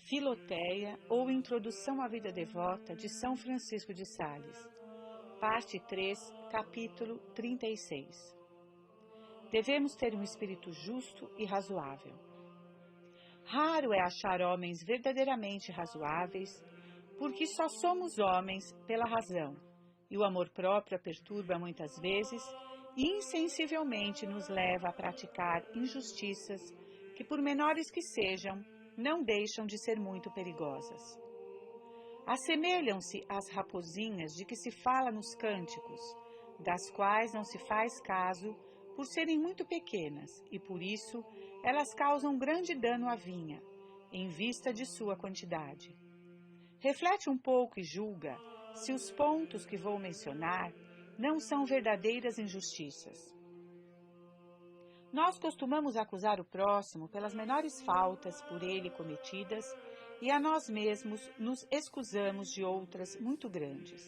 Filoteia ou Introdução à Vida Devota de São Francisco de Sales. Parte 3, capítulo 36. Devemos ter um espírito justo e razoável. Raro é achar homens verdadeiramente razoáveis, porque só somos homens pela razão, e o amor próprio a perturba muitas vezes e insensivelmente nos leva a praticar injustiças que, por menores que sejam, não deixam de ser muito perigosas. Assemelham-se às raposinhas de que se fala nos cânticos, das quais não se faz caso por serem muito pequenas, e por isso elas causam grande dano à vinha, em vista de sua quantidade. Reflete um pouco e julga se os pontos que vou mencionar não são verdadeiras injustiças. Nós costumamos acusar o próximo pelas menores faltas por ele cometidas e a nós mesmos nos excusamos de outras muito grandes.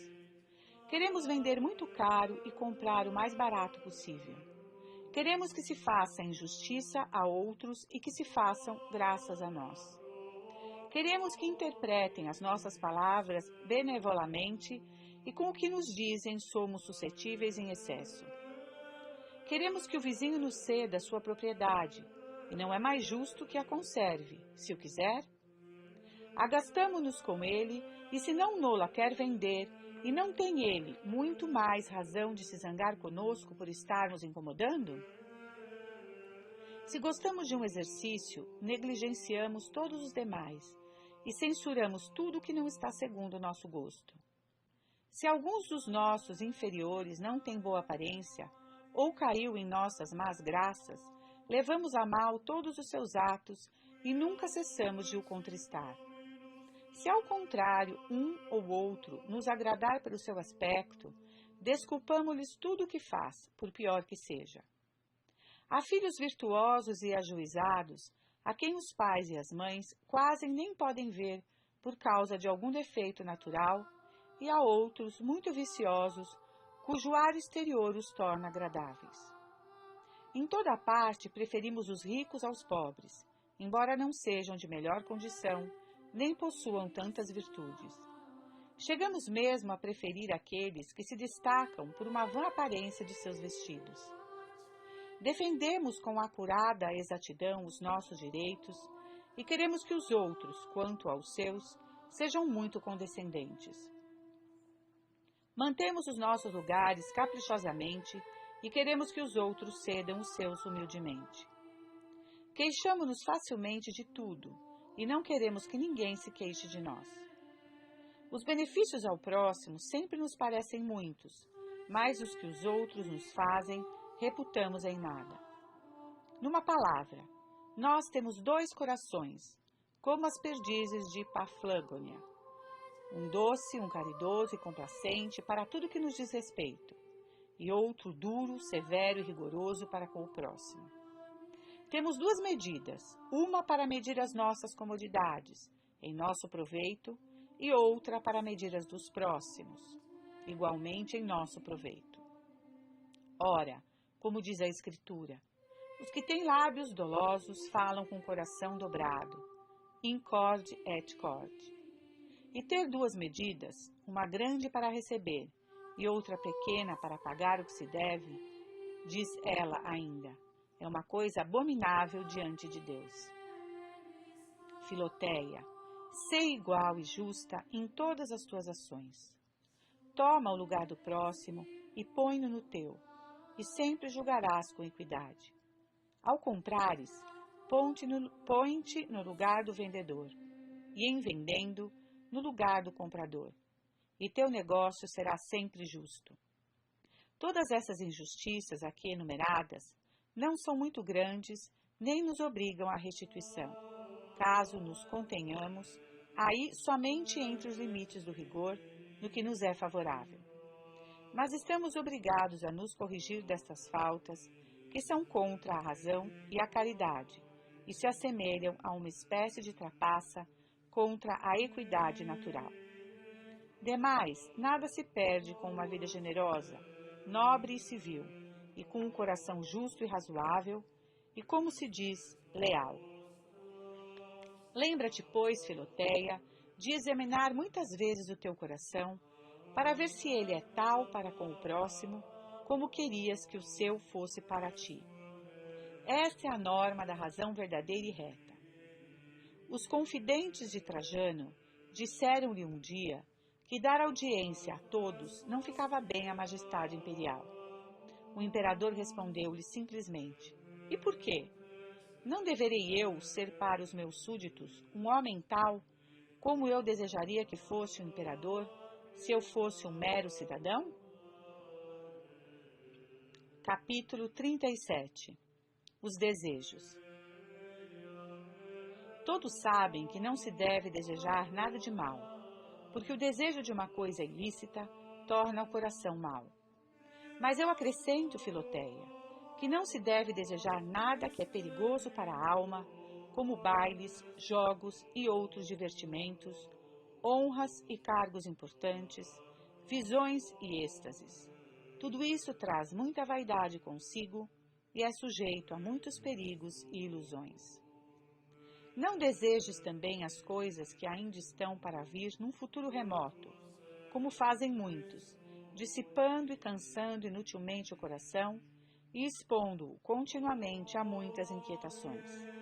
Queremos vender muito caro e comprar o mais barato possível. Queremos que se faça injustiça a outros e que se façam graças a nós. Queremos que interpretem as nossas palavras benevolamente e com o que nos dizem somos suscetíveis em excesso. Queremos que o vizinho nos ceda sua propriedade, e não é mais justo que a conserve, se o quiser. Agastamo-nos com ele, e se não nola quer vender, e não tem ele muito mais razão de se zangar conosco por estarmos incomodando? Se gostamos de um exercício, negligenciamos todos os demais, e censuramos tudo que não está segundo o nosso gosto. Se alguns dos nossos inferiores não têm boa aparência, ou caiu em nossas más graças, levamos a mal todos os seus atos e nunca cessamos de o contristar. Se ao contrário um ou outro nos agradar pelo seu aspecto, desculpamo-lhes tudo o que faz, por pior que seja. Há filhos virtuosos e ajuizados, a quem os pais e as mães quase nem podem ver por causa de algum defeito natural, e há outros muito viciosos, cujo ar exterior os torna agradáveis. Em toda parte preferimos os ricos aos pobres, embora não sejam de melhor condição, nem possuam tantas virtudes. Chegamos mesmo a preferir aqueles que se destacam por uma vã aparência de seus vestidos. Defendemos com acurada exatidão os nossos direitos e queremos que os outros, quanto aos seus, sejam muito condescendentes. Mantemos os nossos lugares caprichosamente e queremos que os outros cedam os seus humildemente. Queixamo-nos facilmente de tudo e não queremos que ninguém se queixe de nós. Os benefícios ao próximo sempre nos parecem muitos, mas os que os outros nos fazem reputamos em nada. Numa palavra, nós temos dois corações, como as perdizes de Paflagônia. Um doce, um caridoso e complacente para tudo que nos diz respeito, e outro duro, severo e rigoroso para com o próximo. Temos duas medidas, uma para medir as nossas comodidades, em nosso proveito, e outra para medir as dos próximos, igualmente em nosso proveito. Ora, como diz a Escritura, os que têm lábios dolosos falam com o coração dobrado, incord et cord. E ter duas medidas, uma grande para receber e outra pequena para pagar o que se deve, diz ela ainda, é uma coisa abominável diante de Deus. Filoteia, sê igual e justa em todas as tuas ações. Toma o lugar do próximo e põe-no no teu, e sempre julgarás com equidade. Ao comprares, põe-te no lugar do vendedor, e em vendendo, no lugar do comprador, e teu negócio será sempre justo. Todas essas injustiças aqui enumeradas não são muito grandes, nem nos obrigam à restituição, caso nos contenhamos aí somente entre os limites do rigor, no que nos é favorável. Mas estamos obrigados a nos corrigir destas faltas, que são contra a razão e a caridade, e se assemelham a uma espécie de trapaça contra a equidade natural. Demais, nada se perde com uma vida generosa, nobre e civil, e com um coração justo e razoável, e, como se diz, leal. Lembra-te, pois, Filoteia, de examinar muitas vezes o teu coração, para ver se ele é tal para com o próximo, como querias que o seu fosse para ti. Esta é a norma da razão verdadeira e reta. Os confidentes de Trajano disseram-lhe um dia que dar audiência a todos não ficava bem à majestade imperial. O imperador respondeu-lhe simplesmente: E por quê? Não deverei eu ser para os meus súditos um homem tal como eu desejaria que fosse o imperador, se eu fosse um mero cidadão? Capítulo 37. Os desejos. Todos sabem que não se deve desejar nada de mal, porque o desejo de uma coisa ilícita torna o coração mau. Mas eu acrescento, Filoteia, que não se deve desejar nada que é perigoso para a alma, como bailes, jogos e outros divertimentos, honras e cargos importantes, visões e êxtases. Tudo isso traz muita vaidade consigo e é sujeito a muitos perigos e ilusões. Não desejes também as coisas que ainda estão para vir num futuro remoto, como fazem muitos, dissipando e cansando inutilmente o coração e expondo-o continuamente a muitas inquietações.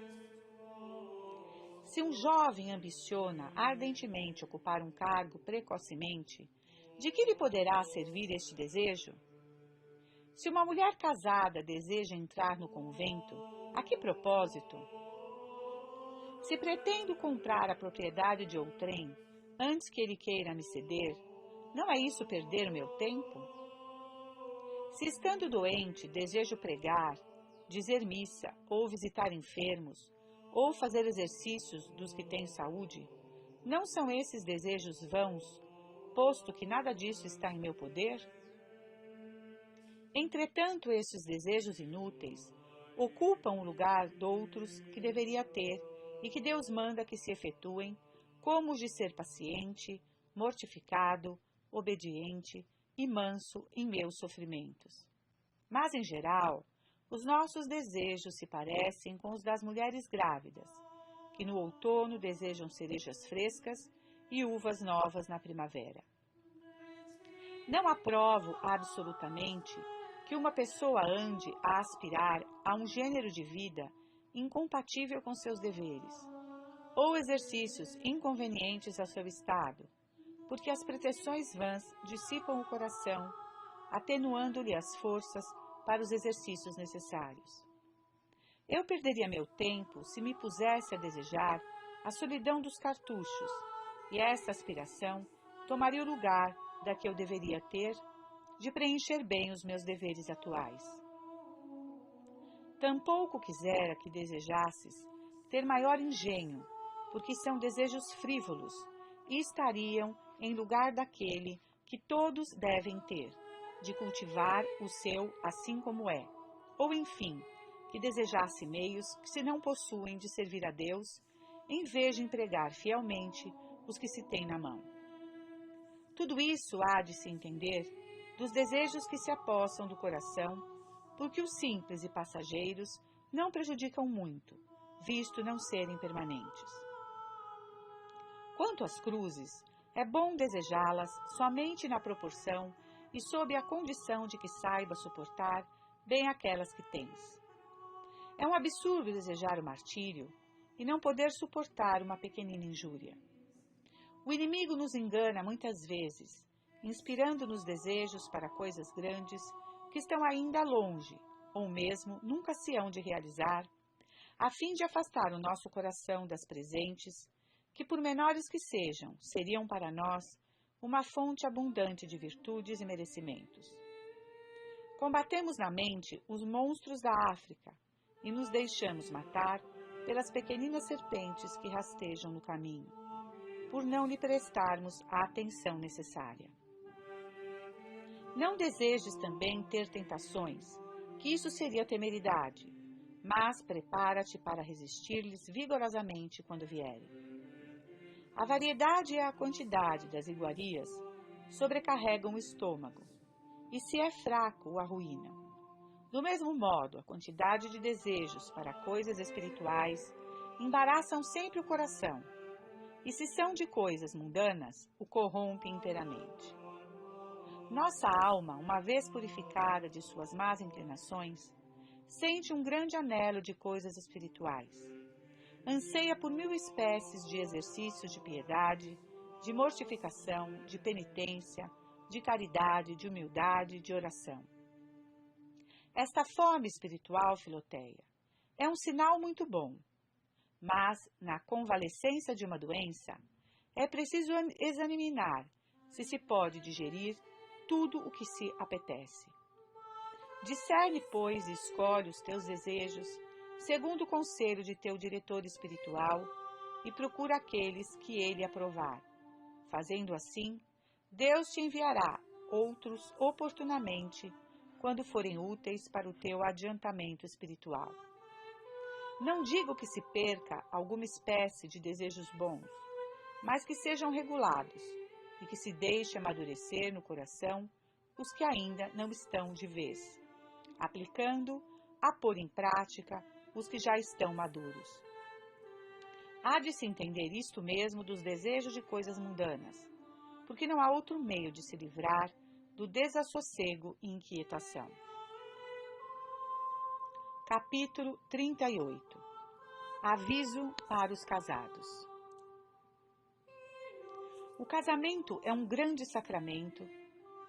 Se um jovem ambiciona ardentemente ocupar um cargo precocemente, de que lhe poderá servir este desejo? Se uma mulher casada deseja entrar no convento, a que propósito? Se pretendo comprar a propriedade de outrem antes que ele queira me ceder, não é isso perder o meu tempo? Se estando doente desejo pregar, dizer missa ou visitar enfermos, ou fazer exercícios dos que têm saúde, não são esses desejos vãos, posto que nada disso está em meu poder? Entretanto, esses desejos inúteis ocupam o lugar de outros que deveria ter e que Deus manda que se efetuem, como os de ser paciente, mortificado, obediente e manso em meus sofrimentos. Mas, em geral, os nossos desejos se parecem com os das mulheres grávidas, que no outono desejam cerejas frescas e uvas novas na primavera. Não aprovo absolutamente que uma pessoa ande a aspirar a um gênero de vida incompatível com seus deveres, ou exercícios inconvenientes ao seu estado, porque as pretensões vãs dissipam o coração, atenuando-lhe as forças para os exercícios necessários. Eu perderia meu tempo se me pusesse a desejar a solidão dos cartuchos, e essa aspiração tomaria o lugar da que eu deveria ter de preencher bem os meus deveres atuais. Tampouco quisera que desejasses ter maior engenho, porque são desejos frívolos e estariam em lugar daquele que todos devem ter, de cultivar o seu assim como é, ou enfim, que desejasse meios que se não possuem de servir a Deus, em vez de empregar fielmente os que se tem na mão. Tudo isso há de se entender dos desejos que se apossam do coração, porque os simples e passageiros não prejudicam muito, visto não serem permanentes. Quanto às cruzes, é bom desejá-las somente na proporção e sob a condição de que saiba suportar bem aquelas que tens. É um absurdo desejar o martírio e não poder suportar uma pequenina injúria. O inimigo nos engana muitas vezes, inspirando-nos desejos para coisas grandes que estão ainda longe, ou mesmo nunca se hão de realizar, a fim de afastar o nosso coração das presentes, que por menores que sejam, seriam para nós uma fonte abundante de virtudes e merecimentos. Combatemos na mente os monstros da África e nos deixamos matar pelas pequeninas serpentes que rastejam no caminho, por não lhe prestarmos a atenção necessária. Não desejes também ter tentações, que isso seria temeridade, mas prepara-te para resistir-lhes vigorosamente quando vierem. A variedade e a quantidade das iguarias sobrecarregam o estômago, e se é fraco, o arruínam. Do mesmo modo, a quantidade de desejos para coisas espirituais embaraçam sempre o coração, e se são de coisas mundanas, o corrompem inteiramente. Nossa alma, uma vez purificada de suas más inclinações, sente um grande anelo de coisas espirituais. Anseia por 1000 espécies de exercícios de piedade, de mortificação, de penitência, de caridade, de humildade, de oração. Esta fome espiritual, Filoteia, é um sinal muito bom, mas, na convalescência de uma doença, é preciso examinar se se pode digerir tudo o que se apetece. Discerne, pois, e escolhe os teus desejos, segundo o conselho de teu diretor espiritual, e procura aqueles que ele aprovar. Fazendo assim, Deus te enviará outros oportunamente, quando forem úteis para o teu adiantamento espiritual. Não digo que se perca alguma espécie de desejos bons, mas que sejam regulados e que se deixe amadurecer no coração os que ainda não estão de vez, aplicando a pôr em prática os que já estão maduros. Há de se entender isto mesmo dos desejos de coisas mundanas, porque não há outro meio de se livrar do desassossego e inquietação. Capítulo 38. Aviso para os casados. O casamento é um grande sacramento,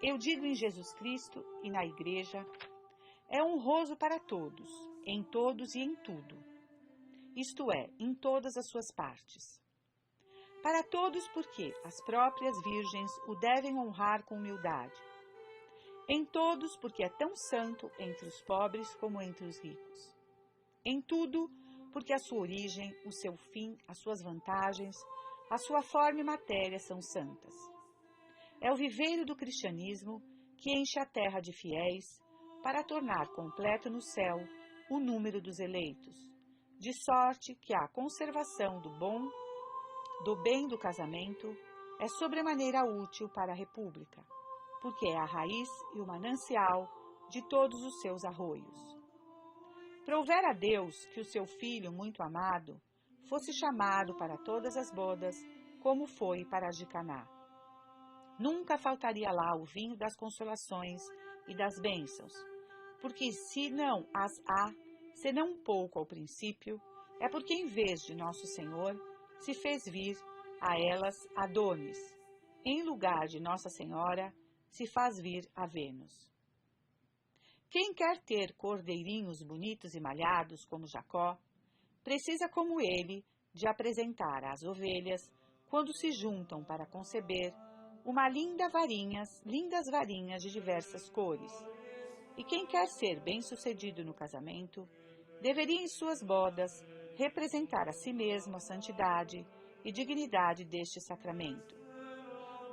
eu digo em Jesus Cristo e na Igreja, é honroso para todos, em todos e em tudo, isto é, em todas as suas partes. Para todos porque as próprias virgens o devem honrar com humildade. Em todos porque é tão santo entre os pobres como entre os ricos. Em tudo porque a sua origem, o seu fim, as suas vantagens, a sua forma e matéria são santas. É o viveiro do cristianismo que enche a terra de fiéis para tornar completo no céu o número dos eleitos, de sorte que a conservação do bem do casamento é sobremaneira útil para a República, porque é a raiz e o manancial de todos os seus arroios. Prouver a Deus que o seu filho muito amado fosse chamado para todas as bodas, como foi para as de Caná. Nunca faltaria lá o vinho das consolações e das bênçãos, porque se não as há, senão um pouco ao princípio, é porque em vez de Nosso Senhor, se fez vir a elas Adonis, em lugar de Nossa Senhora, se faz vir a Vênus. Quem quer ter cordeirinhos bonitos e malhados como Jacó, precisa como ele de apresentar às ovelhas, quando se juntam para conceber, lindas varinhas de diversas cores. E quem quer ser bem-sucedido no casamento, deveria em suas bodas representar a si mesmo a santidade e dignidade deste sacramento.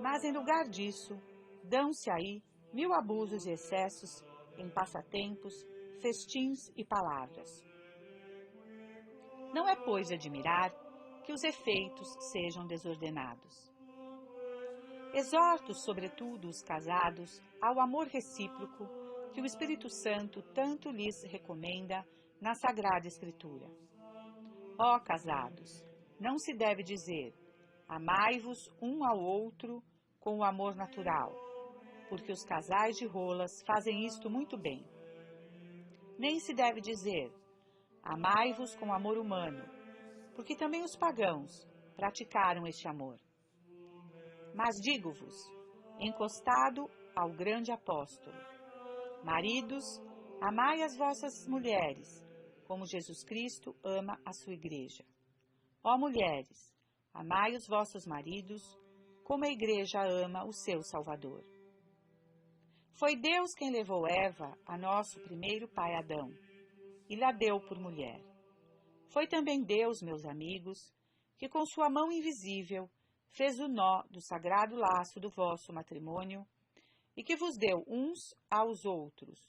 Mas em lugar disso, dão-se aí 1000 abusos e excessos em passatempos, festins e palavras. Não é, pois, de admirar que os efeitos sejam desordenados. Exorto, sobretudo, os casados ao amor recíproco que o Espírito Santo tanto lhes recomenda na Sagrada Escritura. Ó casados, não se deve dizer, amai-vos um ao outro com o amor natural, porque os casais de rolas fazem isto muito bem. Nem se deve dizer, amai-vos com amor humano, porque também os pagãos praticaram este amor. Mas digo-vos, encostado ao grande apóstolo, maridos, amai as vossas mulheres, como Jesus Cristo ama a sua igreja. Ó mulheres, amai os vossos maridos, como a igreja ama o seu Salvador. Foi Deus quem levou Eva a nosso primeiro pai Adão, e lhe deu por mulher. Foi também Deus, meus amigos, que com sua mão invisível fez o nó do sagrado laço do vosso matrimônio e que vos deu uns aos outros.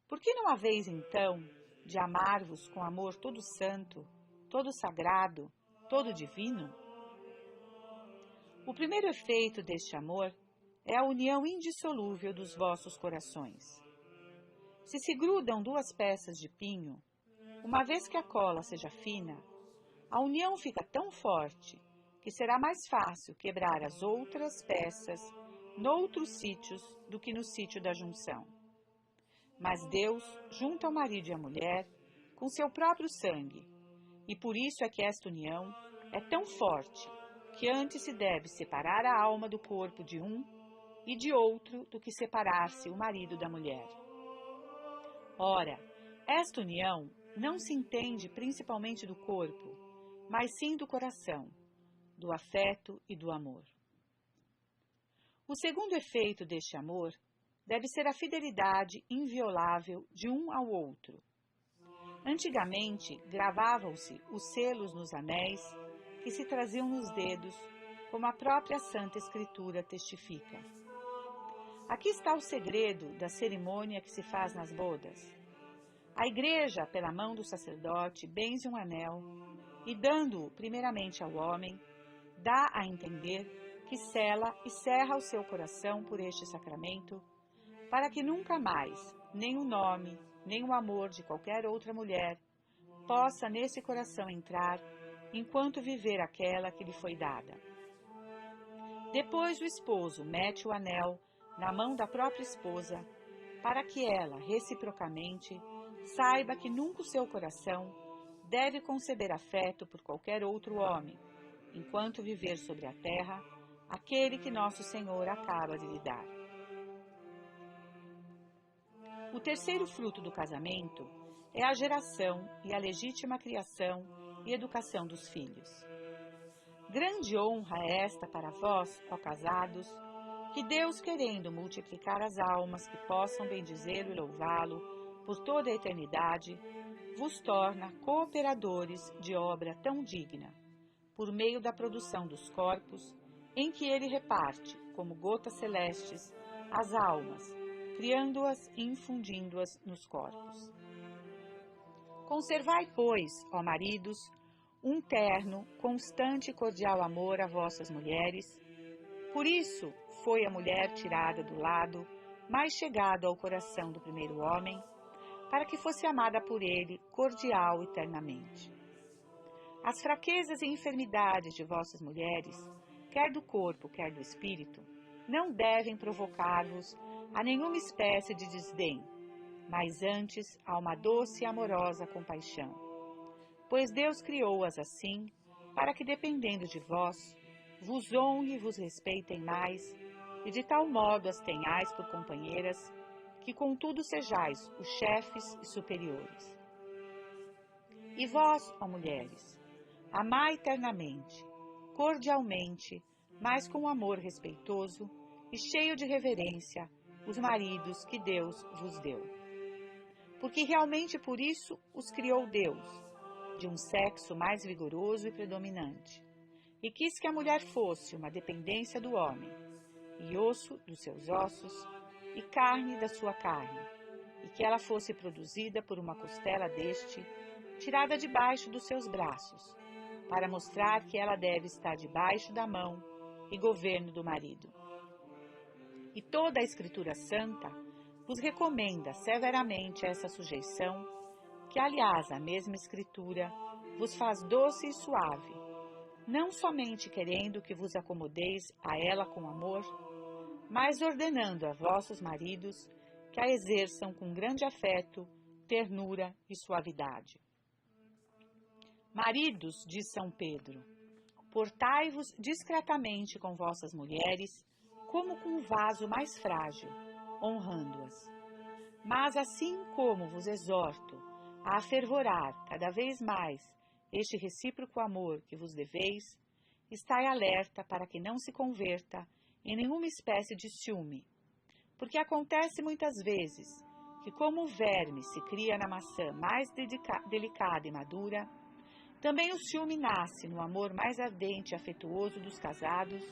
Por que não haveis, então, de amar-vos com amor todo santo, todo sagrado, todo divino? O primeiro efeito deste amor é a união indissolúvel dos vossos corações. Se grudam 2 peças de pinho, uma vez que a cola seja fina, a união fica tão forte que será mais fácil quebrar as outras peças noutros sítios do que no sítio da junção. Mas Deus junta o marido e a mulher com seu próprio sangue, e por isso é que esta união é tão forte que antes se deve separar a alma do corpo de um e de outro do que separar-se o marido da mulher. Ora, esta união não se entende principalmente do corpo, mas sim do coração, do afeto e do amor. O segundo efeito deste amor deve ser a fidelidade inviolável de um ao outro. Antigamente, gravavam-se os selos nos anéis que se traziam nos dedos, como a própria Santa Escritura testifica. Aqui está o segredo da cerimônia que se faz nas bodas. A Igreja, pela mão do sacerdote, benze um anel e, dando-o primeiramente ao homem, dá a entender que sela e cerra o seu coração por este sacramento, para que nunca mais nem o nome, nem o amor de qualquer outra mulher possa nesse coração entrar enquanto viver aquela que lhe foi dada. Depois o esposo mete o anel na mão da própria esposa, para que ela, reciprocamente, saiba que nunca o seu coração deve conceber afeto por qualquer outro homem, enquanto viver sobre a terra aquele que nosso Senhor acaba de lhe dar. O terceiro fruto do casamento é a geração e a legítima criação e educação dos filhos. Grande honra é esta para vós, ó casados, que Deus, querendo multiplicar as almas que possam bendizê-lo e louvá-lo por toda a eternidade, vos torna cooperadores de obra tão digna, por meio da produção dos corpos, em que ele reparte, como gotas celestes, as almas, criando-as e infundindo-as nos corpos. Conservai, pois, ó maridos, um terno, constante e cordial amor a vossas mulheres. Por isso foi a mulher tirada do lado mais chegado ao coração do primeiro homem, para que fosse amada por ele cordial eternamente. As fraquezas e enfermidades de vossas mulheres, quer do corpo, quer do espírito, não devem provocar-vos a nenhuma espécie de desdém, mas antes a uma doce e amorosa compaixão. Pois Deus criou-as assim, para que, dependendo de vós, vos honre e vos respeitem mais, e de tal modo as tenhais por companheiras, que contudo sejais os chefes e superiores. E vós, ó mulheres, amai eternamente, cordialmente, mas com amor respeitoso e cheio de reverência, os maridos que Deus vos deu. Porque realmente por isso os criou Deus, de um sexo mais vigoroso e predominante, e quis que a mulher fosse uma dependência do homem, e osso dos seus ossos, e carne da sua carne, e que ela fosse produzida por uma costela deste, tirada debaixo dos seus braços, para mostrar que ela deve estar debaixo da mão e governo do marido. E toda a Escritura Santa vos recomenda severamente essa sujeição, que, aliás, a mesma Escritura vos faz doce e suave, não somente querendo que vos acomodeis a ela com amor, mas ordenando a vossos maridos que a exerçam com grande afeto, ternura e suavidade. Maridos, diz São Pedro, portai-vos discretamente com vossas mulheres, como com um vaso mais frágil, honrando-as. Mas assim como vos exorto a afervorar cada vez mais este recíproco amor que vos deveis, estai alerta para que não se converta em nenhuma espécie de ciúme, porque acontece muitas vezes que, como o verme se cria na maçã mais delicada e madura, também o ciúme nasce no amor mais ardente e afetuoso dos casados,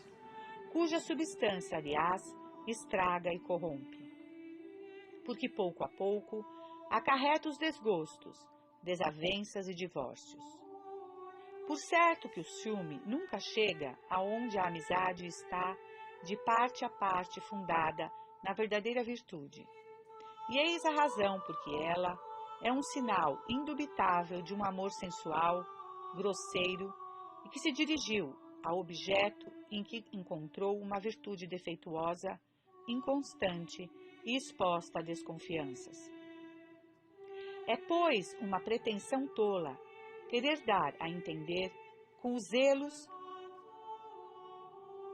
cuja substância, aliás, estraga e corrompe. Porque pouco a pouco acarreta os desgostos, desavenças e divórcios. Por certo que o ciúme nunca chega aonde a amizade está de parte a parte fundada na verdadeira virtude. E eis a razão porque ela é um sinal indubitável de um amor sensual grosseiro e que se dirigiu ao objeto em que encontrou uma virtude defeituosa, inconstante e exposta a desconfianças. É, pois, uma pretensão tola querer dar a entender, com os zelos,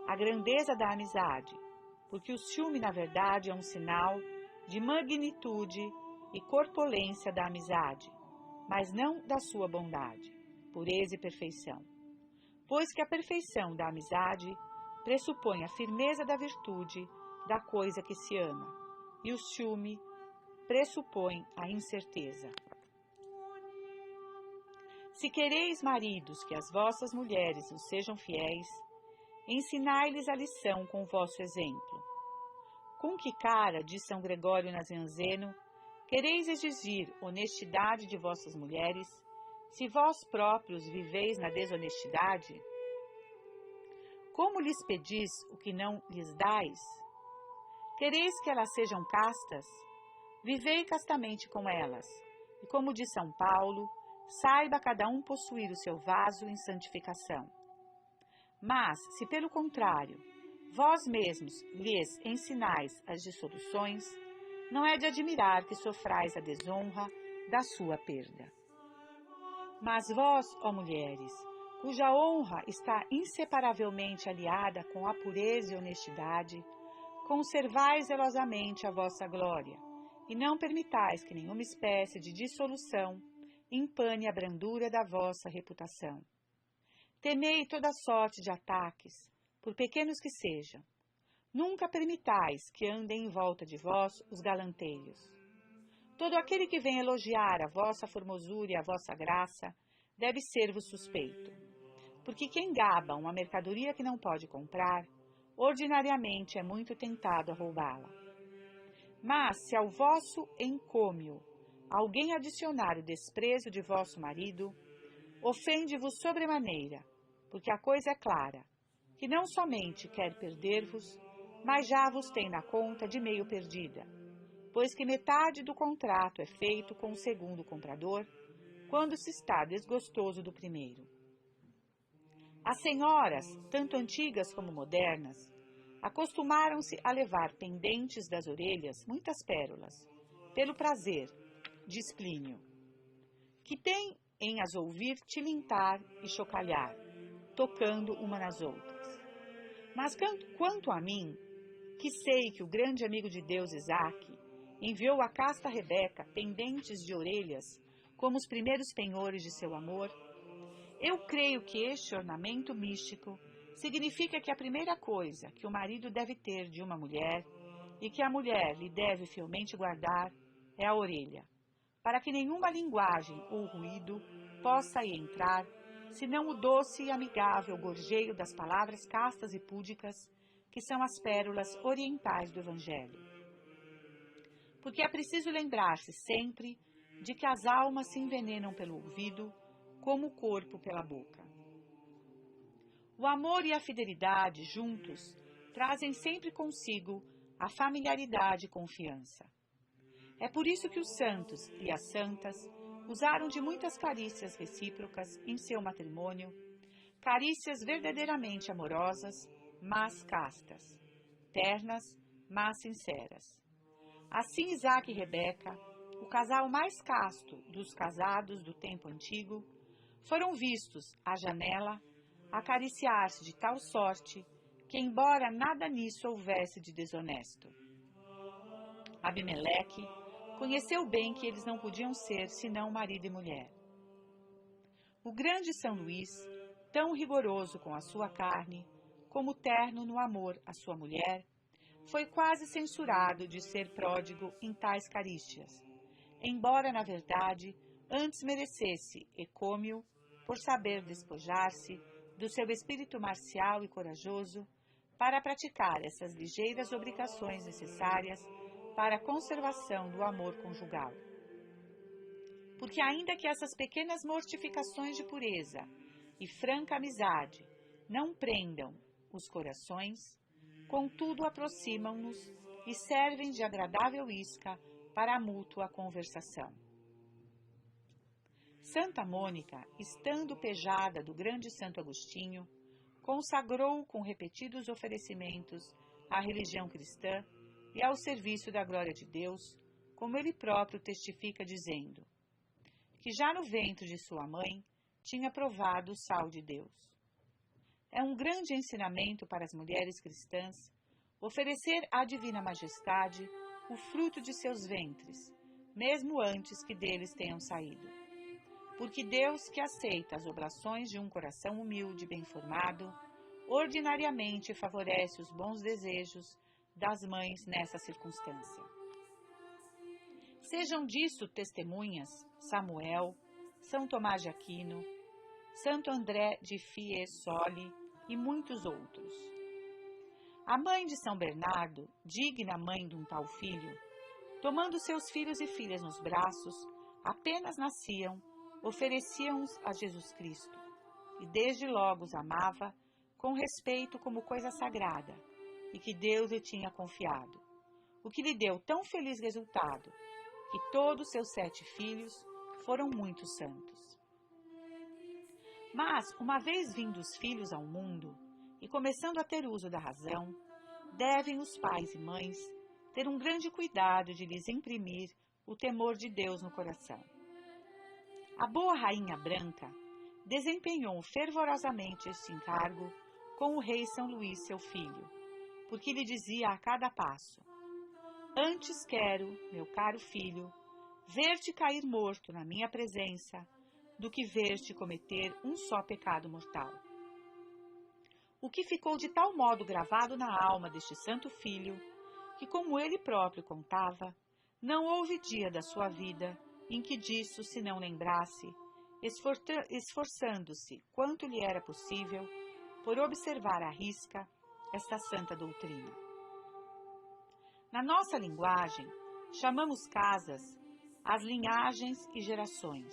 a grandeza da amizade, porque o ciúme, na verdade, é um sinal de magnitude e corpulência da amizade, mas não da sua bondade, pureza e perfeição. Pois que a perfeição da amizade pressupõe a firmeza da virtude da coisa que se ama, e o ciúme pressupõe a incerteza. Se quereis, maridos, que as vossas mulheres vos sejam fiéis, ensinai-lhes a lição com o vosso exemplo. Com que cara, diz São Gregório Nazianzeno, quereis exigir honestidade de vossas mulheres, se vós próprios viveis na desonestidade? Como lhes pedis o que não lhes dais? Quereis que elas sejam castas? Vivei castamente com elas, e como diz São Paulo, saiba cada um possuir o seu vaso em santificação. Mas, se pelo contrário, vós mesmos lhes ensinais as dissoluções, não é de admirar que sofrais a desonra da sua perda. Mas vós, ó mulheres, cuja honra está inseparavelmente aliada com a pureza e honestidade, conservai zelosamente a vossa glória, e não permitais que nenhuma espécie de dissolução empane a brandura da vossa reputação. Temei toda sorte de ataques, por pequenos que sejam. Nunca permitais que andem em volta de vós os galanteios. Todo aquele que vem elogiar a vossa formosura e a vossa graça deve ser-vos suspeito, porque quem gaba uma mercadoria que não pode comprar, ordinariamente é muito tentado a roubá-la. Mas se ao vosso encômio alguém adicionar o desprezo de vosso marido, ofende-vos sobremaneira, porque a coisa é clara, que não somente quer perder-vos, mas já vos tem na conta de meio perdida, pois que metade do contrato é feito com o segundo comprador, quando se está desgostoso do primeiro. As senhoras, tanto antigas como modernas, acostumaram-se a levar pendentes das orelhas muitas pérolas, pelo prazer, diz Plínio, que tem em as ouvir tilintar e chocalhar, tocando uma nas outras. Mas quanto a mim, que sei que o grande amigo de Deus, Isaque, enviou à casta Rebeca pendentes de orelhas como os primeiros penhores de seu amor, eu creio que este ornamento místico significa que a primeira coisa que o marido deve ter de uma mulher e que a mulher lhe deve fielmente guardar é a orelha, para que nenhuma linguagem ou ruído possa aí entrar, senão o doce e amigável gorjeio das palavras castas e púdicas, que são as pérolas orientais do Evangelho. Porque é preciso lembrar-se sempre de que as almas se envenenam pelo ouvido, como o corpo pela boca. O amor e a fidelidade juntos trazem sempre consigo a familiaridade e confiança. É por isso que os santos e as santas usaram de muitas carícias recíprocas em seu matrimônio, carícias verdadeiramente amorosas, mas castas, ternas, mas sinceras. Assim, Isaque e Rebeca, o casal mais casto dos casados do tempo antigo, foram vistos à janela acariciar-se de tal sorte que, embora nada nisso houvesse de desonesto, Abimeleque conheceu bem que eles não podiam ser senão marido e mulher. O grande São Luís, tão rigoroso com a sua carne, como terno no amor à sua mulher, foi quase censurado de ser pródigo em tais carícias, embora, na verdade, antes merecesse ecômio por saber despojar-se do seu espírito marcial e corajoso para praticar essas ligeiras obrigações necessárias para a conservação do amor conjugal. Porque ainda que essas pequenas mortificações de pureza e franca amizade não prendam os corações, contudo aproximam-nos e servem de agradável isca para a mútua conversação. Santa Mônica, estando pejada do grande Santo Agostinho, consagrou com repetidos oferecimentos à religião cristã e ao serviço da glória de Deus, como ele próprio testifica dizendo, que já no ventre de sua mãe tinha provado o sal de Deus. É um grande ensinamento para as mulheres cristãs oferecer à Divina Majestade o fruto de seus ventres, mesmo antes que deles tenham saído. Porque Deus, que aceita as oblações de um coração humilde e bem formado, ordinariamente favorece os bons desejos das mães nessa circunstância. Sejam disso testemunhas Samuel, São Tomás de Aquino, Santo André de Fiesole e muitos outros. A mãe de São Bernardo, digna mãe de um tal filho, tomando seus filhos e filhas nos braços, apenas nasciam, ofereciam-os a Jesus Cristo, e desde logo os amava com respeito como coisa sagrada, e que Deus lhe tinha confiado, o que lhe deu tão feliz resultado, que todos seus 7 filhos foram muito santos. Mas, uma vez vindos os filhos ao mundo, e começando a ter uso da razão, devem os pais e mães ter um grande cuidado de lhes imprimir o temor de Deus no coração. A boa rainha branca desempenhou fervorosamente este encargo com o rei São Luís, seu filho, porque lhe dizia a cada passo: antes quero, meu caro filho, ver-te cair morto na minha presença, do que ver-te cometer um só pecado mortal. O que ficou de tal modo gravado na alma deste santo filho, que, como ele próprio contava, não houve dia da sua vida em que disso se não lembrasse, esforçando-se quanto lhe era possível por observar à risca esta santa doutrina. Na nossa linguagem, chamamos casas as linhagens e gerações,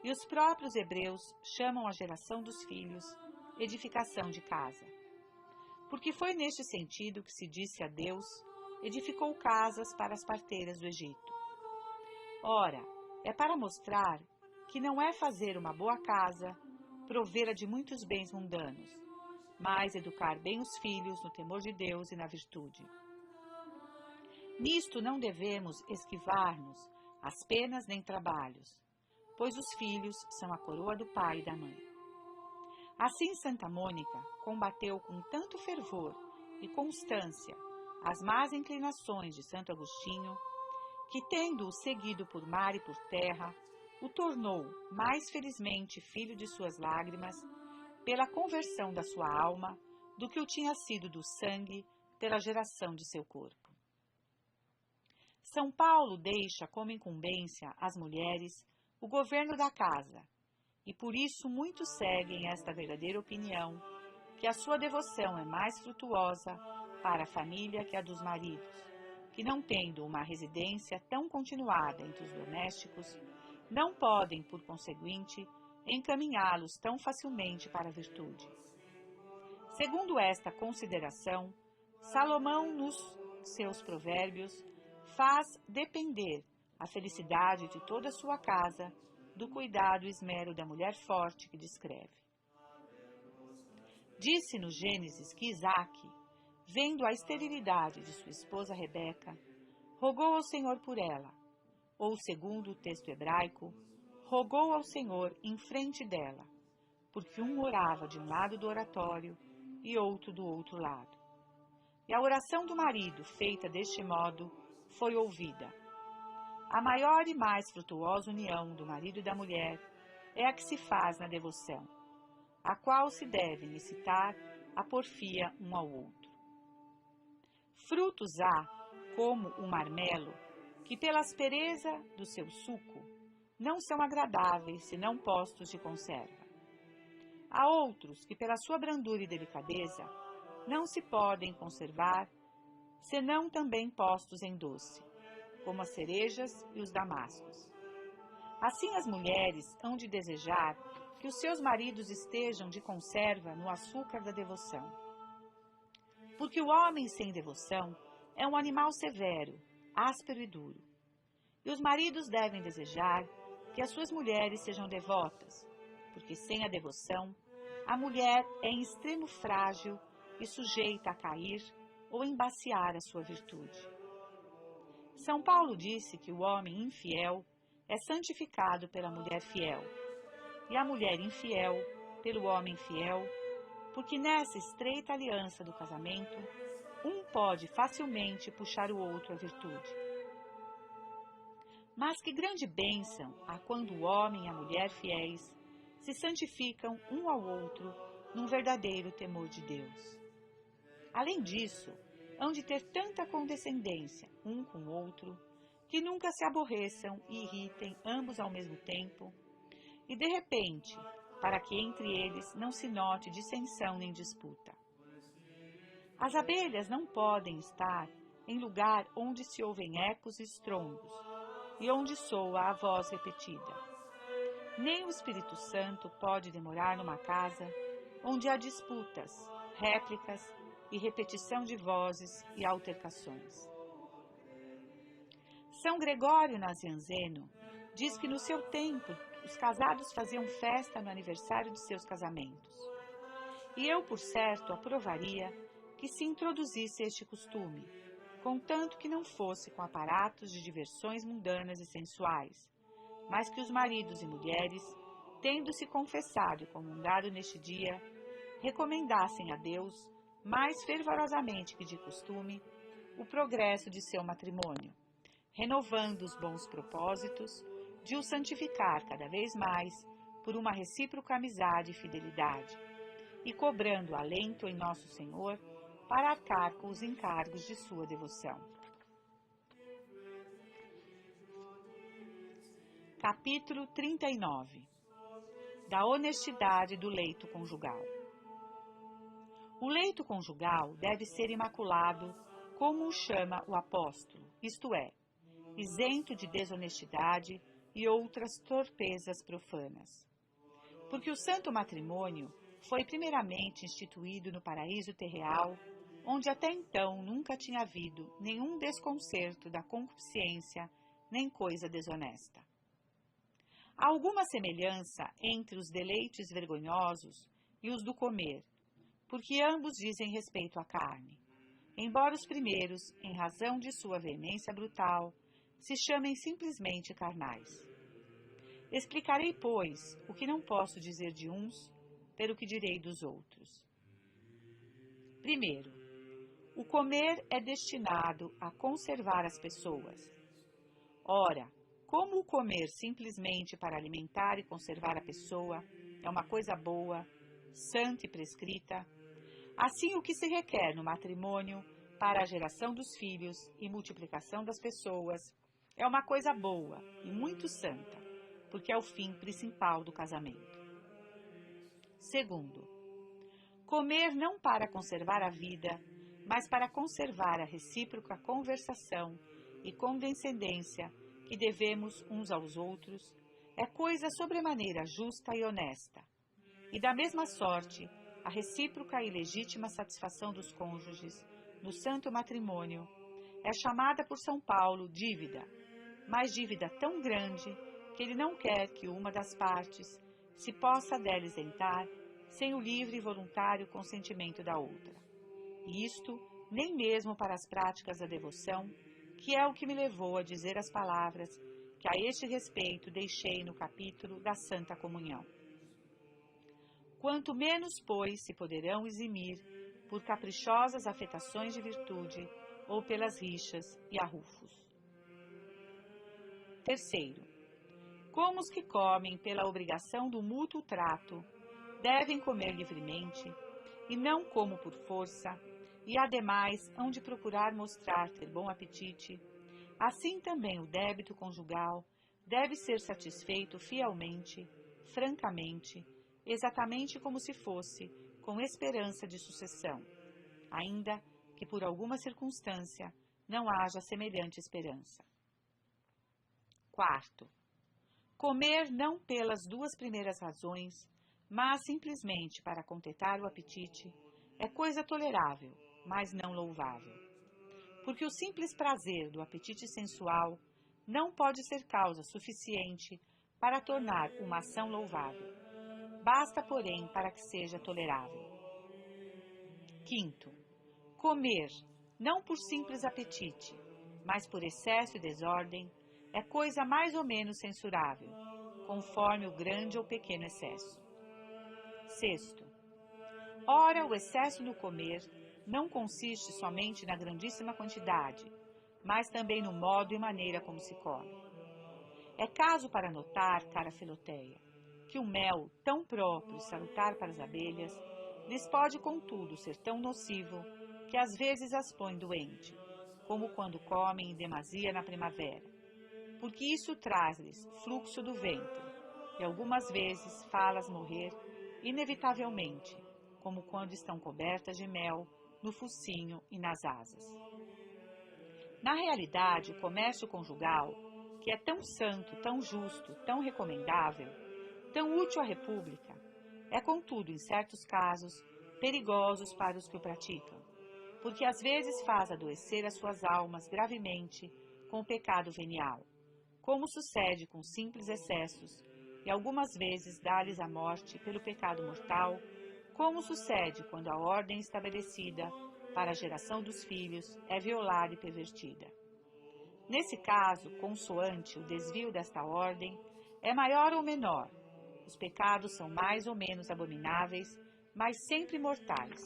e os próprios hebreus chamam a geração dos filhos edificação de casa. Porque foi neste sentido que se disse a Deus, edificou casas para as parteiras do Egito. Ora, é para mostrar que não é fazer uma boa casa, provê-la de muitos bens mundanos, mas educar bem os filhos no temor de Deus e na virtude. Nisto não devemos esquivar-nos às penas nem trabalhos, pois os filhos são a coroa do pai e da mãe. Assim Santa Mônica combateu com tanto fervor e constância as más inclinações de Santo Agostinho, que, tendo-o seguido por mar e por terra, o tornou mais felizmente filho de suas lágrimas pela conversão da sua alma do que o tinha sido do sangue pela geração de seu corpo. São Paulo deixa como incumbência às mulheres o governo da casa, e por isso muitos seguem esta verdadeira opinião, que a sua devoção é mais frutuosa para a família que a dos maridos, que, não tendo uma residência tão continuada entre os domésticos, não podem, por conseguinte, encaminhá-los tão facilmente para a virtude. Segundo esta consideração, Salomão, nos seus provérbios, faz depender a felicidade de toda a sua casa do cuidado e esmero da mulher forte que descreve. Disse no Gênesis que Isaque, vendo a esterilidade de sua esposa Rebeca, rogou ao Senhor por ela, ou, segundo o texto hebraico, rogou ao Senhor em frente dela, porque um orava de um lado do oratório e outro do outro lado. E a oração do marido, feita deste modo, foi ouvida. A maior e mais frutuosa união do marido e da mulher é a que se faz na devoção, a qual se deve incitar a porfia um ao outro. Frutos há, como o marmelo, que pela aspereza do seu suco não são agradáveis senão postos de conserva. Há outros que pela sua brandura e delicadeza não se podem conservar senão também postos em doce, como as cerejas e os damascos. Assim as mulheres hão de desejar que os seus maridos estejam de conserva no açúcar da devoção. Porque o homem sem devoção é um animal severo, áspero e duro. E os maridos devem desejar que as suas mulheres sejam devotas, porque sem a devoção, a mulher é em extremo frágil e sujeita a cair ou embaciar a sua virtude. São Paulo disse que o homem infiel é santificado pela mulher fiel, e a mulher infiel pelo homem fiel, porque nessa estreita aliança do casamento, um pode facilmente puxar o outro à virtude. Mas que grande bênção há quando o homem e a mulher fiéis se santificam um ao outro num verdadeiro temor de Deus. Além disso, hão de ter tanta condescendência um com o outro, que nunca se aborreçam e irritem ambos ao mesmo tempo, e de repente, para que entre eles não se note dissensão nem disputa. As abelhas não podem estar em lugar onde se ouvem ecos e estrondos, e onde soa a voz repetida. Nem o Espírito Santo pode demorar numa casa onde há disputas, réplicas e repetição de vozes e altercações. São Gregório Nazianzeno diz que no seu tempo os casados faziam festa no aniversário de seus casamentos. E eu, por certo, aprovaria que se introduzisse este costume, contanto que não fosse com aparatos de diversões mundanas e sensuais, mas que os maridos e mulheres, tendo-se confessado e comungado neste dia, recomendassem a Deus, mais fervorosamente que de costume, o progresso de seu matrimônio, renovando os bons propósitos de o santificar cada vez mais por uma recíproca amizade e fidelidade, e cobrando alento em nosso Senhor para arcar com os encargos de sua devoção. Capítulo 39. Da honestidade do leito conjugal. O leito conjugal deve ser imaculado, como o chama o apóstolo, isto é, isento de desonestidade e outras torpezas profanas. Porque o santo matrimônio foi primeiramente instituído no paraíso terreal, onde até então nunca tinha havido nenhum desconcerto da concupiscência, nem coisa desonesta. Há alguma semelhança entre os deleites vergonhosos e os do comer, porque ambos dizem respeito à carne, embora os primeiros, em razão de sua veemência brutal, se chamem simplesmente carnais. Explicarei, pois, o que não posso dizer de uns, pelo que direi dos outros. Primeiro, o comer é destinado a conservar as pessoas. Ora, como o comer simplesmente para alimentar e conservar a pessoa é uma coisa boa, santa e prescrita, assim o que se requer no matrimônio para a geração dos filhos e multiplicação das pessoas é uma coisa boa e muito santa, porque é o fim principal do casamento. Segundo, comer não para conservar a vida, mas para conservar a recíproca conversação e condescendência que devemos uns aos outros, é coisa sobremaneira justa e honesta. E da mesma sorte, a recíproca e legítima satisfação dos cônjuges no santo matrimônio é chamada por São Paulo dívida, mas dívida tão grande que ele não quer que uma das partes se possa dela isentar sem o livre e voluntário consentimento da outra. E isto nem mesmo para as práticas da devoção, que é o que me levou a dizer as palavras que a este respeito deixei no capítulo da Santa Comunhão. Quanto menos, pois, se poderão eximir por caprichosas afetações de virtude ou pelas rixas e arrufos. Terceiro, como os que comem pela obrigação do mútuo trato devem comer livremente e não como por força, e ademais hão de procurar mostrar ter bom apetite, assim também o débito conjugal deve ser satisfeito fielmente, francamente, exatamente como se fosse com esperança de sucessão, ainda que por alguma circunstância não haja semelhante esperança. Quarto, comer não pelas duas primeiras razões, mas simplesmente para contentar o apetite, é coisa tolerável, mas não louvável. Porque o simples prazer do apetite sensual não pode ser causa suficiente para tornar uma ação louvável. Basta, porém, para que seja tolerável. Quinto, comer, não por simples apetite, mas por excesso e desordem, é coisa mais ou menos censurável, conforme o grande ou pequeno excesso. Sexto, ora, o excesso no comer não consiste somente na grandíssima quantidade, mas também no modo e maneira como se come. É caso para notar, cara Filoteia, que o mel, tão próprio e salutar para as abelhas, lhes pode, contudo, ser tão nocivo que às vezes as põe doente, como quando comem em demasia na primavera, porque isso traz-lhes fluxo do ventre, e algumas vezes faz-las morrer inevitavelmente, como quando estão cobertas de mel no focinho e nas asas. Na realidade, o comércio conjugal, que é tão santo, tão justo, tão recomendável, tão útil à República, é, contudo, em certos casos, perigosos para os que o praticam, porque às vezes faz adoecer as suas almas gravemente com o pecado venial, como sucede com simples excessos, e algumas vezes dá-lhes a morte pelo pecado mortal, como sucede quando a ordem estabelecida para a geração dos filhos é violada e pervertida. Nesse caso, consoante o desvio desta ordem, é maior ou menor, os pecados são mais ou menos abomináveis, mas sempre mortais,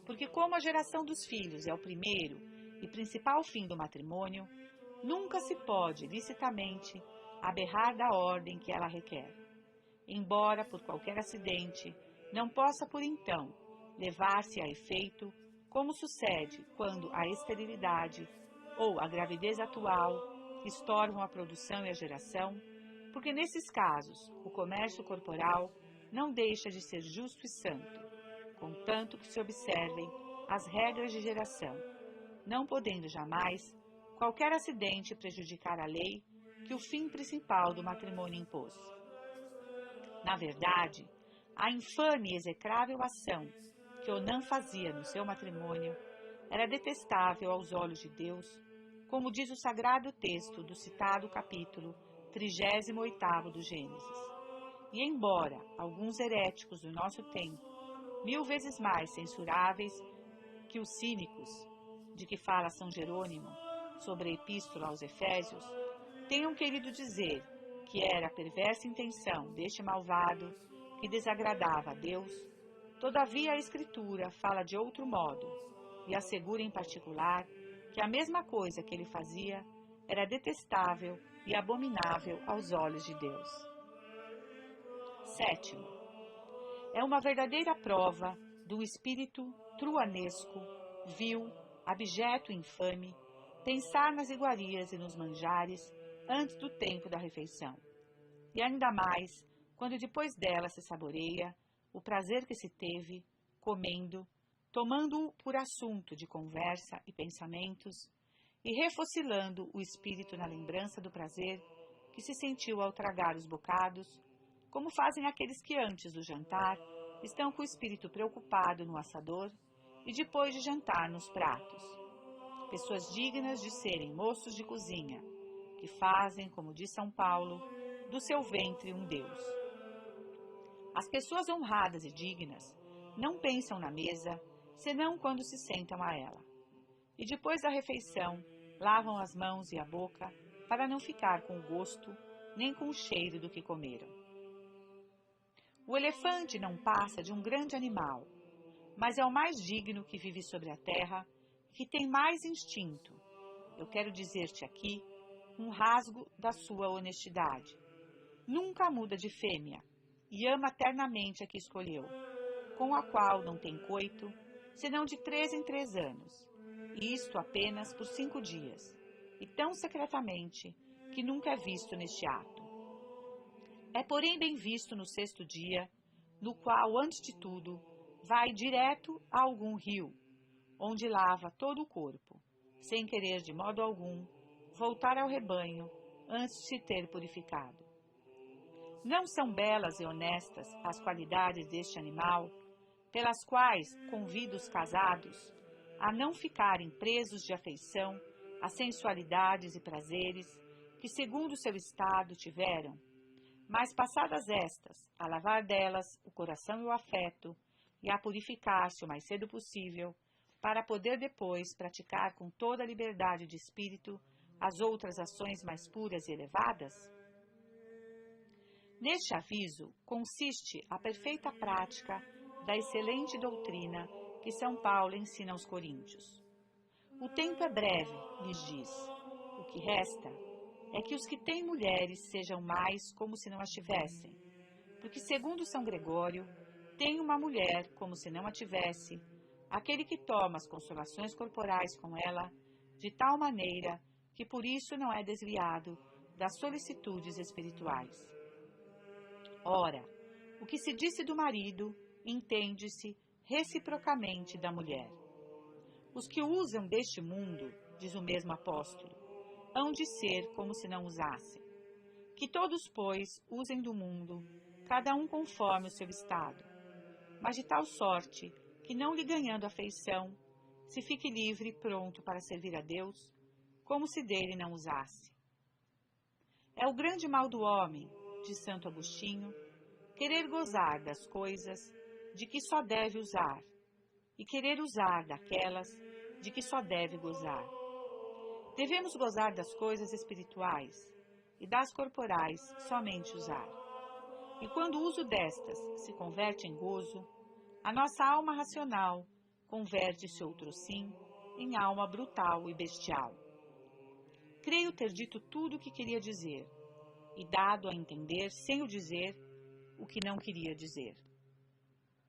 porque como a geração dos filhos é o primeiro e principal fim do matrimônio, nunca se pode, licitamente, aberrar da ordem que ela requer, embora, por qualquer acidente, não possa, por então, levar-se a efeito, como sucede quando a esterilidade ou a gravidez atual estorvam a produção e a geração, porque nesses casos o comércio corporal não deixa de ser justo e santo, contanto que se observem as regras de geração, não podendo jamais qualquer acidente prejudicar a lei que o fim principal do matrimônio impôs. Na verdade, a infame e execrável ação que Onã fazia no seu matrimônio era detestável aos olhos de Deus, como diz o sagrado texto do citado capítulo 38º do Gênesis. E embora alguns heréticos do nosso tempo, 1000 vezes mais censuráveis que os cínicos, de que fala São Jerônimo sobre a Epístola aos Efésios, tenham querido dizer que era a perversa intenção deste malvado que desagradava a Deus, todavia a Escritura fala de outro modo e assegura em particular que a mesma coisa que ele fazia era detestável e abominável aos olhos de Deus. Sétimo, é uma verdadeira prova do espírito truanesco, vil, abjeto e infame, pensar nas iguarias e nos manjares antes do tempo da refeição, e ainda mais quando depois dela se saboreia o prazer que se teve, comendo, tomando-o por assunto de conversa e pensamentos, e refocilando o espírito na lembrança do prazer que se sentiu ao tragar os bocados, como fazem aqueles que antes do jantar estão com o espírito preocupado no assador e depois de jantar nos pratos. Pessoas dignas de serem moços de cozinha, que fazem, como diz São Paulo, do seu ventre um Deus. As pessoas honradas e dignas não pensam na mesa, senão quando se sentam a ela. E depois da refeição, lavam as mãos e a boca para não ficar com o gosto nem com o cheiro do que comeram. O elefante não passa de um grande animal, mas é o mais digno que vive sobre a terra e que tem mais instinto. Eu quero dizer-te aqui um rasgo da sua honestidade. Nunca muda de fêmea e ama ternamente a que escolheu, com a qual não tem coito, senão de 3 em 3 anos, e isto apenas por 5 dias, e tão secretamente que nunca é visto neste ato. É, porém, bem visto no 6º dia, no qual, antes de tudo, vai direto a algum rio, onde lava todo o corpo, sem querer de modo algum voltar ao rebanho antes de se ter purificado. Não são belas e honestas as qualidades deste animal, pelas quais convido os casados a não ficarem presos de afeição às sensualidades e prazeres que, segundo seu estado, tiveram, Mas passadas estas, a lavar delas o coração e o afeto, e a purificar-se o mais cedo possível, para poder depois praticar com toda a liberdade de espírito as outras ações mais puras e elevadas? Neste aviso consiste a perfeita prática da excelente doutrina que São Paulo ensina aos coríntios. O tempo é breve, lhes diz. O que resta é que os que têm mulheres sejam mais como se não as tivessem, porque, segundo São Gregório, tem uma mulher como se não a tivesse, aquele que toma as consolações corporais com ela, de tal maneira que por isso não é desviado das solicitudes espirituais. Ora, o que se disse do marido, entende-se reciprocamente da mulher. Os que usam deste mundo, diz o mesmo apóstolo, hão de ser como se não usassem. Que todos, pois, usem do mundo, cada um conforme o seu estado, mas de tal sorte que, não lhe ganhando afeição, se fique livre e pronto para servir a Deus, como se dele não usasse. É o grande mal do homem, diz Santo Agostinho, querer gozar das coisas de que só deve usar, e querer usar daquelas de que só deve gozar. Devemos gozar das coisas espirituais e das corporais somente usar. E quando o uso destas se converte em gozo, a nossa alma racional converte-se outrosim em alma brutal e bestial. Creio ter dito tudo o que queria dizer, e dado a entender, sem o dizer, o que não queria dizer.